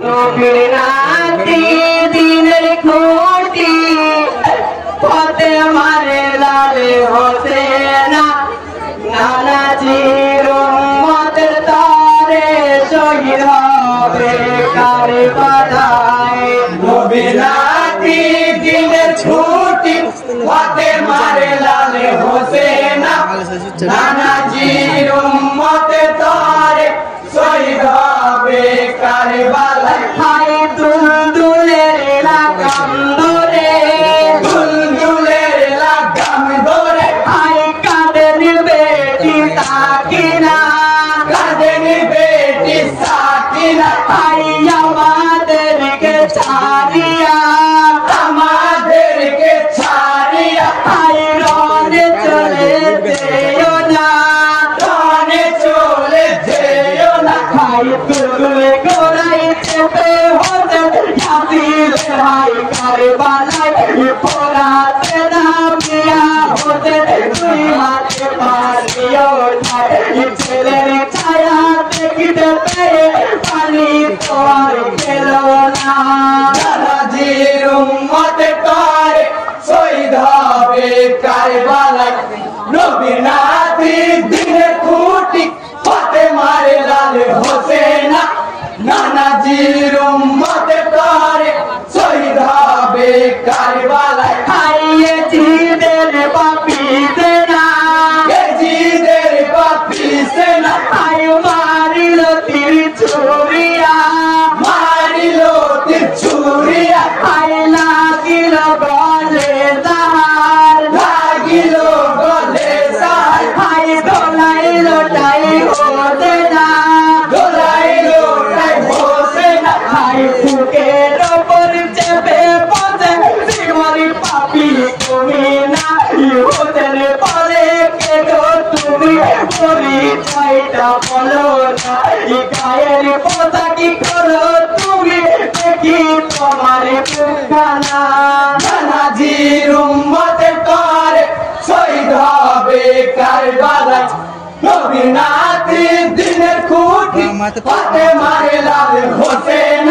নবীর নাতি দিনের খুঁটি পথে মারে লালে হোসেন নানাজির উম্মতের তরে শহীদ হবে কারবালায়। নবীর নাতি দিনের খুঁটি পথে মারে লালে হোসেন নানাজির উম্মতের তরে শহীদ হবে কারবালায়। হায় দুলদুলের লাগাম ধরে দুলদুলের লাগাম ধরে হায় কাঁদেন বেটি সাকিনা কাঁদেন বেটি সাকিনা হায় আমাদেরকে ছাড়িয়া আমাদেরকে ছাড়িয়া হায় রনে চলে যেও না রনে চলে যেও না। হায় দুলদুলে গোড়াই চেপে হতে হাসিল হায় কারবালায় পোড়াতে নামিয়া হতে দুই হাতে পানিও যায় ছেলের ছায়া দেখিতে পেয়ে পানি তো আর খেল না। নানাজির উম্মতের তরে শহীদ হবে কারবালায়। নবীর নাতি দিনের খুঁটি পথে মারে লালে হোসেন নানাজির উম্মতের তরে শহীদ হবে কারবালায়। হাইয়ে জিদের পাপি সেনা জিদের পাপি সেনা হাই মারিল তীর ছুরিয়া মারিল তীর ছুরিয়া হাই লাগিল গলে তাহার লাগিল গলে সার হাই দোলাইল টাই হতে না দোলাইল তাই হোসেন হাই বুকের ওপর চেপে বসে জীবনী পাপি তুমি না ইহুদের বলে কে গো তুমি পরিচয়টা বলো না গায়ের পোশাকি করো তুমি দেখি তোমার মুখখানা। নানাজির উম্মতের তরে শহীদ হবে কারবালায়। নবীর নাতি দিনের খুঁটি পথে মারে লালে হোসেন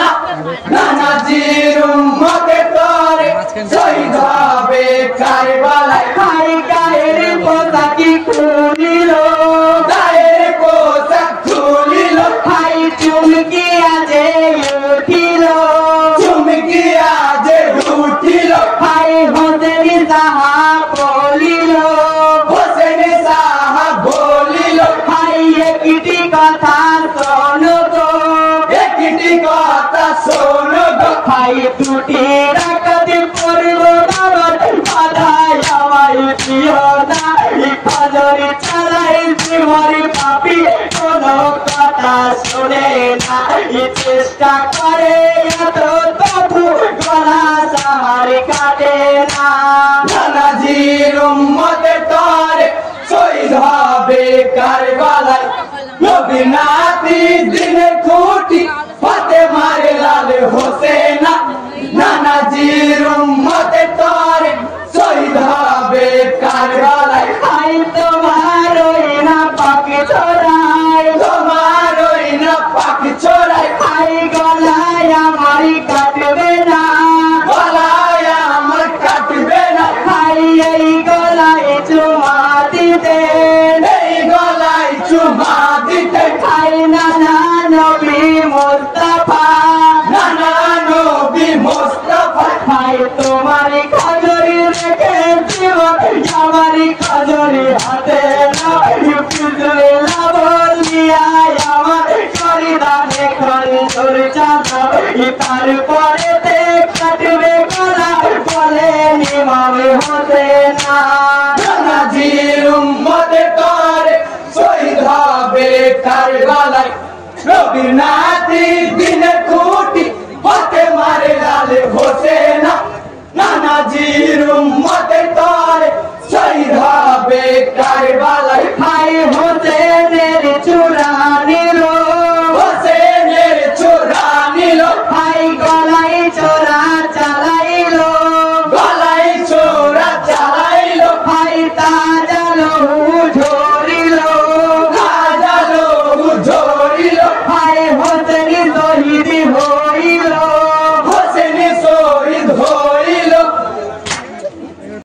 নানাজির উম্মতের তরে শহীদ হবে কারবালায়। হাই গায়ের পোশাকি খুলিল গায়ের পোশাক খুলিল হাই চুমকিয়া যে উঠিল চুমকিয়া যে উঠিল হাই হোসেন সাহা বলিল হোসেন সাহা বলিল হাই একটি কথা শোনো গো একটি কথা শোনো গো। হাই দুটি রাকাত পড়ব নামাজ বাধায় আমায় দিও না ফাজরে চালাই জীবনী পাপি কোনো কথা শোনে না চেষ্টা করে এত তবু গলা সাহার কাটে না। নানাজির উম্মতের তরে শহীদ হবে কারবালায়। নবীর নাতি দিনের খুঁটি পথে মারে লালে হোসেন নানাজির উম্মতের তরে শহীদ হবে কারবালায়। হাই তোমার ওই না পাখি ছড়াই তোমার ওই না পাখি ছড়াই হাই গলায় আমার কাটবে না গলায় আমার কাটবে না। হাই এই গলায় চুমা দিতে এই গলায় চুমা দিতে হাই নানা নবী মুস্তাফা নানা নবী মোস্তফা হাই তোমার খাজরি রেখে জীবন আমার খাজরি হাতে না বিজলা বলিয়া আমার করিদানে খঞ্জর চাঁদা তারপরে তে কাটবে গলা বলে নিমামে হতে না। নানাজির উম্মতের তরে শহীদ হবে কারবালায়। নবীর নাতি দিনের খুঁটি পথে মারে লালে হোসেন নানাজির উম্মতের তরে শহীদ হবে কারবালায়।